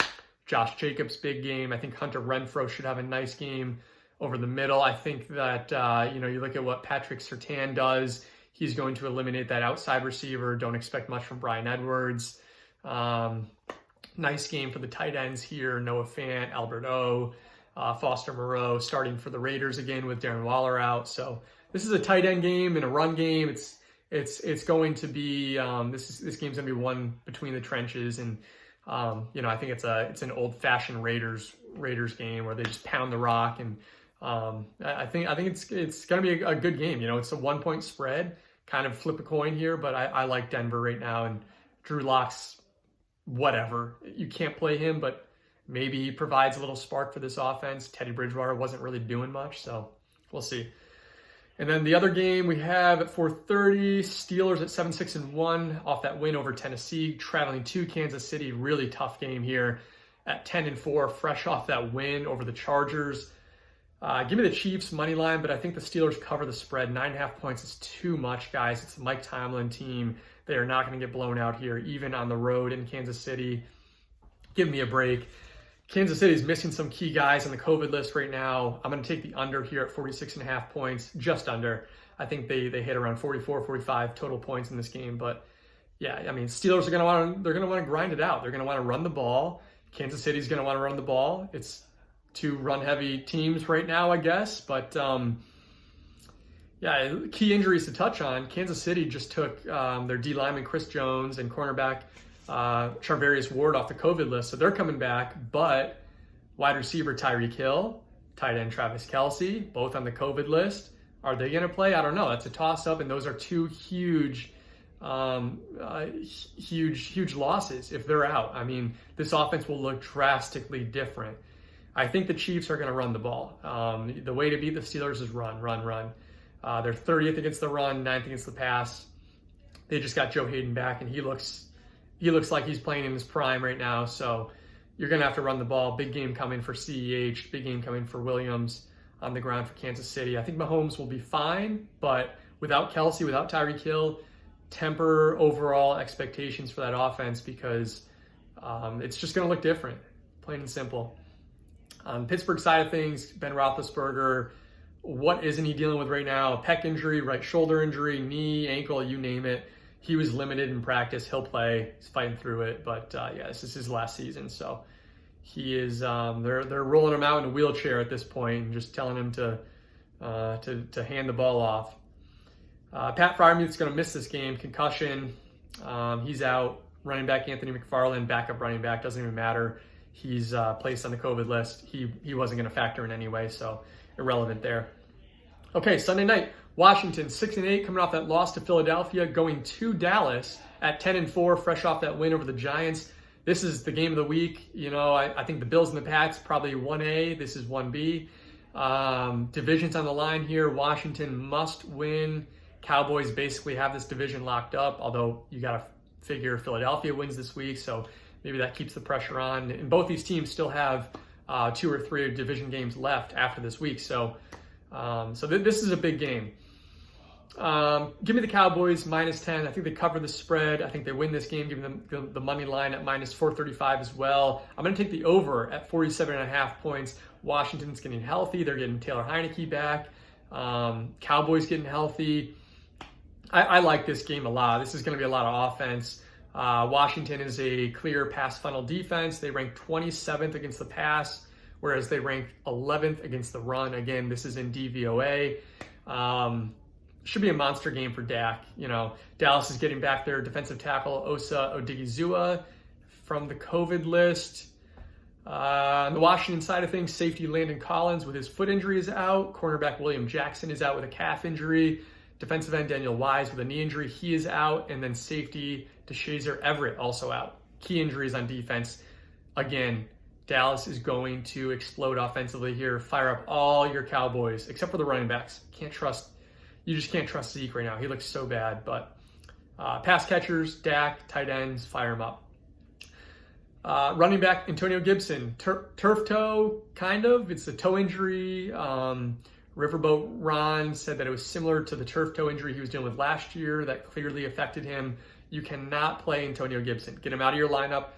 Josh Jacobs, big game. I think Hunter Renfrow should have a nice game over the middle. I think that, you look at what Patrick Surtain does. He's going to eliminate that outside receiver. Don't expect much from Bryan Edwards. Nice game for the tight ends here. Noah Fant, Albert O, Foster Moreau starting for the Raiders again with Darren Waller out. So this is a tight end game and a run game. It's going to be this game's gonna be won between the trenches, and I think it's an old fashioned Raiders game where they just pound the rock, and I think it's gonna be a good game. It's a 1-point spread, kind of flip a coin here, but I like Denver right now, and Drew Lock's whatever. You can't play him, but maybe he provides a little spark for this offense. Teddy Bridgewater wasn't really doing much, so we'll see. And then the other game we have at 4:30, Steelers at 7-6-1 off that win over Tennessee, traveling to Kansas City. Really tough game here at 10-4, fresh off that win over the Chargers. Give me the Chiefs money line, but I think the Steelers cover the spread. 9.5 points is too much, guys. It's the Mike Tomlin team. They are not going to get blown out here, even on the road in Kansas City. Give me a break. Kansas City is missing some key guys on the COVID list right now. I'm going to take the under here at 46.5 points, just under. I think they hit around 44, 45 total points in this game. But yeah, I mean, Steelers are going to want to grind it out. They're going to want to run the ball. Kansas City's going to want to run the ball. It's two run-heavy teams right now, I guess. But key injuries to touch on. Kansas City just took their D lineman Chris Jones and cornerback Charvarius Ward off the COVID list, so they're coming back. But wide receiver Tyreek Hill, tight end Travis Kelce, both on the COVID list. Are they going to play? I don't know. That's a toss-up, and those are two huge losses if they're out. I mean, this offense will look drastically different. I think the Chiefs are going to run the ball. The way to beat the Steelers is run. They're 30th against the run, 9th against the pass. They just got Joe Hayden back, and he looks like he's playing in his prime right now. So you're going to have to run the ball. Big game coming for CEH. Big game coming for Williams on the ground for Kansas City. I think Mahomes will be fine, but without Kelce, without Tyreek Hill, temper overall expectations for that offense, because it's just going to look different, plain and simple. On Pittsburgh side of things, Ben Roethlisberger, what isn't he dealing with right now? A pec injury, right shoulder injury, knee, ankle, you name it. He was limited in practice. He'll play. He's fighting through it. But this is his last season. So he is. They're rolling him out in a wheelchair at this point and just telling him to hand the ball off. Pat Fryermuth's going to miss this game. Concussion. He's out. Running back Anthony McFarland, backup running back, doesn't even matter. He's placed on the COVID list. He wasn't going to factor in anyway, so irrelevant there. Okay, Sunday night, Washington 6-8, coming off that loss to Philadelphia, going to Dallas at 10-4, fresh off that win over the Giants. This is the game of the week. I think the Bills and the Pats probably 1A. This is 1B. Divisions on the line here. Washington must win. Cowboys basically have this division locked up, although you got to figure Philadelphia wins this week, so maybe that keeps the pressure on. And both these teams still have 2 or 3 division games left after this week. So this is a big game. Give me the Cowboys -10. I think they cover the spread. I think they win this game. Give them the money line at -435 as well. I'm going to take the over at 47.5 points. Washington's getting healthy. They're getting Taylor Heineke back. Cowboys getting healthy. I like this game a lot. This is going to be a lot of offense. Washington is a clear pass funnel defense. They rank 27th against the pass, whereas they rank 11th against the run. Again, this is in DVOA. Should be a monster game for Dak. You know, Dallas is getting back their defensive tackle, Osa Odigizua, from the COVID list. On the Washington side of things, safety Landon Collins with his foot injury is out. Cornerback William Jackson is out with a calf injury. Defensive end Daniel Wise with a knee injury, he is out. And then safety DeShazer Everett also out. Key injuries on defense. Again, Dallas is going to explode offensively here. Fire up all your Cowboys, except for the running backs. You just can't trust Zeke right now. He looks so bad. But pass catchers, Dak, tight ends, fire him up. Running back Antonio Gibson, turf toe, kind of. It's a toe injury. Riverboat Ron said that it was similar to the turf toe injury he was dealing with last year that clearly affected him. You cannot play Antonio Gibson. Get him out of your lineup.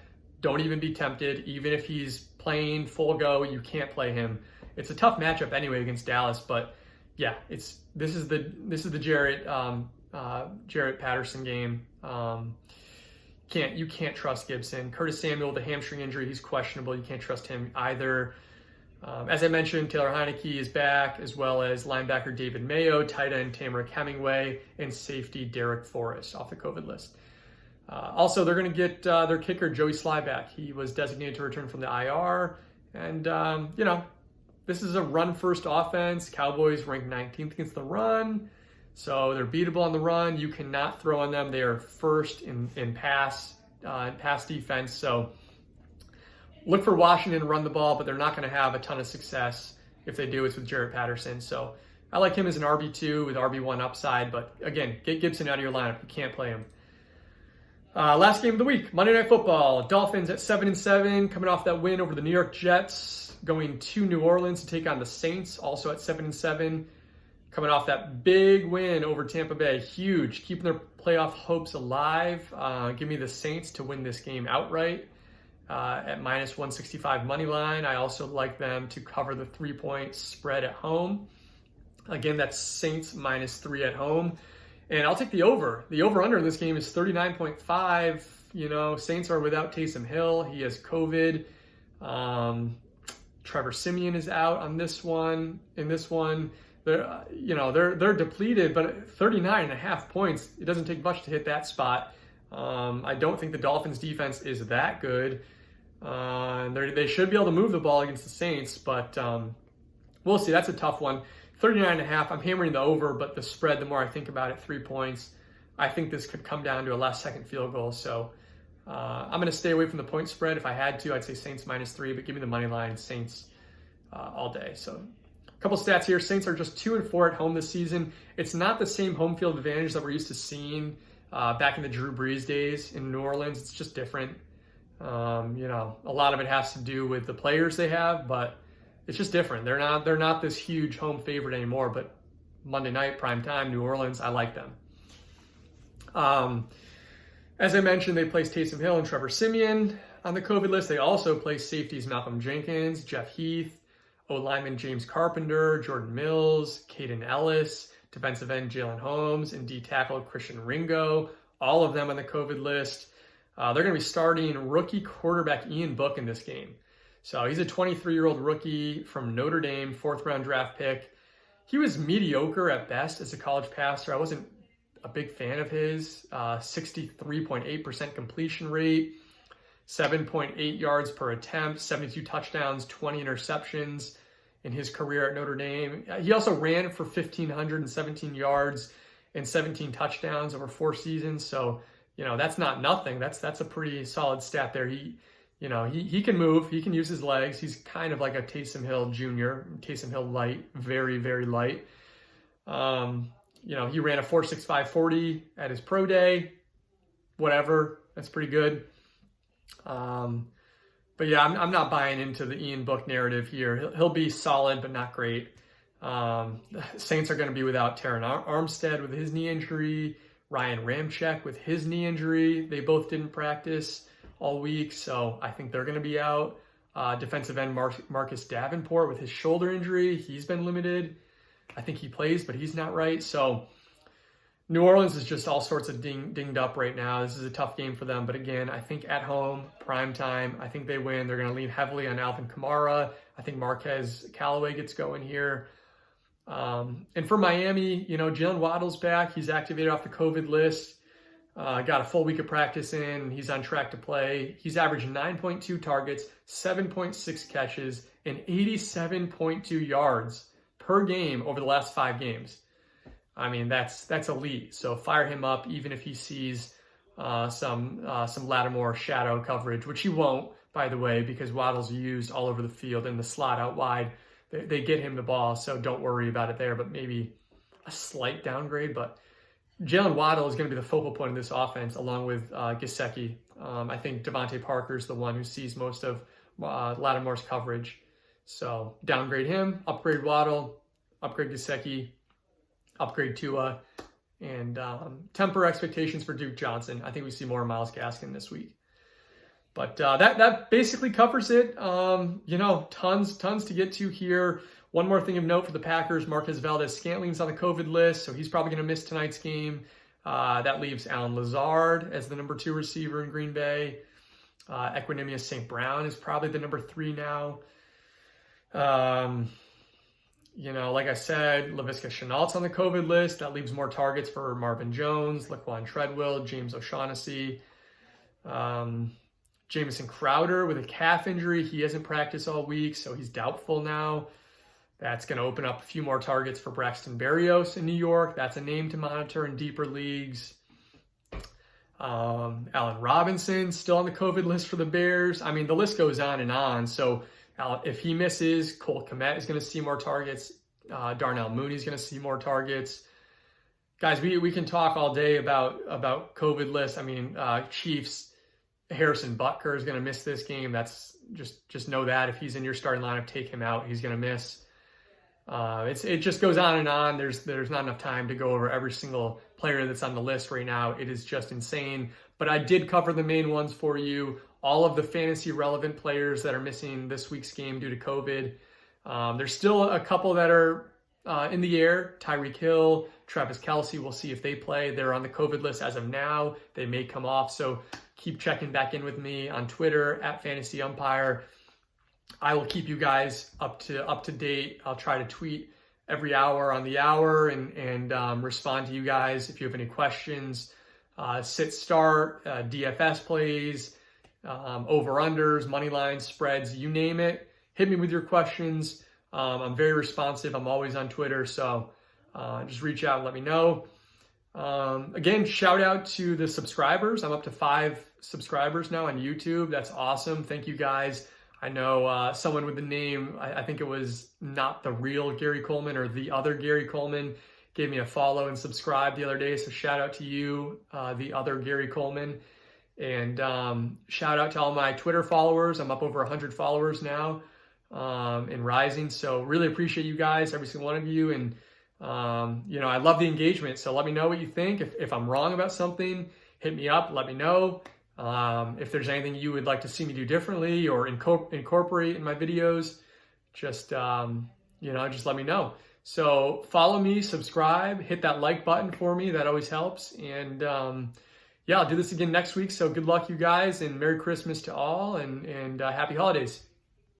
Don't even be tempted. Even if he's playing full go, you can't play him. It's a tough matchup anyway against Dallas, but yeah, this is the Jarrett Patterson game. You can't trust Gibson. Curtis Samuel, the hamstring injury, he's questionable. You can't trust him either. As I mentioned, Taylor Heineke is back, as well as linebacker David Mayo, tight end Tamarick Hemingway, and safety Derek Forrest off the COVID list. Also, they're going to get their kicker Joey Sly back. He was designated to return from the IR, and this is a run-first offense. Cowboys ranked 19th against the run, so they're beatable on the run. You cannot throw on them. They are first in pass defense. So look for Washington to run the ball, but they're not going to have a ton of success. If they do, it's with Jarrett Patterson. So I like him as an RB2 with RB1 upside, but again, get Gibson out of your lineup. You can't play him. Last game of the week, Monday Night Football. Dolphins at 7-7, coming off that win over the New York Jets, going to New Orleans to take on the Saints, also at 7-7, coming off that big win over Tampa Bay. Huge, keeping their playoff hopes alive. Give me the Saints to win this game outright at -165 money line. I also like them to cover the 3-point spread at home. Again, that's Saints -3 at home. And I'll take the over. The over-under in this game is 39.5. You know, Saints are without Taysom Hill. He has COVID. Trevor Siemian is out on this one. In this one, they're depleted, but 39.5 points, it doesn't take much to hit that spot. I don't think the Dolphins defense is that good. They should be able to move the ball against the Saints, but we'll see. That's a tough one. 39.5, I'm hammering the over, but the spread, the more I think about it, 3 points. I think this could come down to a last-second field goal. So I'm going to stay away from the point spread. If I had to, I'd say Saints -3, but give me the money line, Saints all day. So a couple stats here. Saints are just 2-4 at home this season. It's not the same home field advantage that we're used to seeing back in the Drew Brees days in New Orleans. It's just different. A lot of it has to do with the players they have, but it's just different. They're not this huge home favorite anymore, but Monday night, prime time, New Orleans, I like them. As I mentioned, they placed Taysom Hill and Trevor Siemian on the COVID list. They also placed safeties Malcolm Jenkins, Jeff Heath, O-lineman James Carpenter, Jordan Mills, Caden Ellis, defensive end Jalen Holmes, and D-tackle Christian Ringo, all of them on the COVID list. They're going to be starting rookie quarterback Ian Book in this game. So he's a 23-year-old rookie from Notre Dame, 4th-round draft pick. He was mediocre at best as a college passer. I wasn't a big fan of his. 63.8% completion rate, 7.8 yards per attempt, 72 touchdowns, 20 interceptions in his career at Notre Dame. He also ran for 1,517 yards and 17 touchdowns over 4 seasons. So, that's not nothing. That's a pretty solid stat there. He can move. He can use his legs. He's kind of like a Taysom Hill Jr., Taysom Hill light, very, very light. He ran a 4.65 40 at his pro day. Whatever. That's pretty good. But yeah, I'm not buying into the Ian Book narrative here. He'll be solid, but not great. Saints are going to be without Terran Armstead with his knee injury, Ryan Ramczyk with his knee injury. They both didn't practice all week, so I think they're going to be out. Defensive end Marcus Davenport with his shoulder injury, he's been limited. I think he plays, but he's not right. So New Orleans is just all sorts of dinged up right now. This is a tough game for them. But again, I think at home, prime time, I think they win. They're going to lean heavily on Alvin Kamara. I think Marquez Callaway gets going here. And for Miami, Jalen Waddle's back. He's activated off the COVID list. Got a full week of practice in. He's on track to play. He's averaged 9.2 targets, 7.6 catches, and 87.2 yards per game over the last 5 games. I mean, that's elite. So fire him up, even if he sees some Lattimore shadow coverage, which he won't, by the way, because Waddle's used all over the field in the slot out wide. They get him the ball, so don't worry about it there, but maybe a slight downgrade. But Jalen Waddle is going to be the focal point of this offense, along with Gesicki. I think Devontae Parker is the one who sees most of Lattimore's coverage. So downgrade him, upgrade Waddle, upgrade Gesicki, upgrade Tua, and temper expectations for Duke Johnson. I think we see more Myles Gaskin this week. But that basically covers it. Tons to get to here. One more thing of note for the Packers, Marquez Valdes-Scantling's on the COVID list, so he's probably going to miss tonight's game. That leaves Allen Lazard as the number 2 receiver in Green Bay. Equanimeous St. Brown is probably the number 3 now. Like I said, Laviska Shenault's on the COVID list. That leaves more targets for Marvin Jones, Laquan Treadwell, James O'Shaughnessy. Jamison Crowder with a calf injury. He hasn't practiced all week, so he's doubtful now. That's going to open up a few more targets for Braxton Berrios in New York. That's a name to monitor in deeper leagues. Allen Robinson still on the COVID list for the Bears. I mean, the list goes on and on. So if he misses, Cole Kmet is going to see more targets. Darnell Mooney is going to see more targets. Guys, we can talk all day about COVID lists. I mean, Chiefs, Harrison Butker is going to miss this game. That's just know that if he's in your starting lineup, take him out. He's going to miss. It just goes on and on. There's not enough time to go over every single player that's on the list right now. It is just insane. But I did cover the main ones for you. All of the fantasy relevant players that are missing this week's game due to COVID. There's still a couple that are in the air. Tyreek Hill, Travis Kelce, we'll see if they play. They're on the COVID list as of now. They may come off. So keep checking back in with me on Twitter at Fantasy Umpire. I will keep you guys up to date. I'll try to tweet every hour on the hour and respond to you guys if you have any questions. Sit start, DFS plays, over-unders, money lines, spreads, you name it. Hit me with your questions. I'm very responsive. I'm always on Twitter, so just reach out and let me know. Again, shout out to the subscribers. I'm up to 5 subscribers now on YouTube. That's awesome. Thank you guys. I know someone with the name, I think it was Not the Real Gary Coleman or The Other Gary Coleman, gave me a follow and subscribe the other day. So shout out to you, The Other Gary Coleman. And shout out to all my Twitter followers. I'm up over 100 followers now and rising. So really appreciate you guys, every single one of you. And, I love the engagement. So let me know what you think. If I'm wrong about something, hit me up, let me know. If there's anything you would like to see me do differently or incorporate in my videos, just let me know. So follow me, subscribe, hit that like button for me. That always helps. And I'll do this again next week. So good luck, you guys, and Merry Christmas to all, and happy holidays.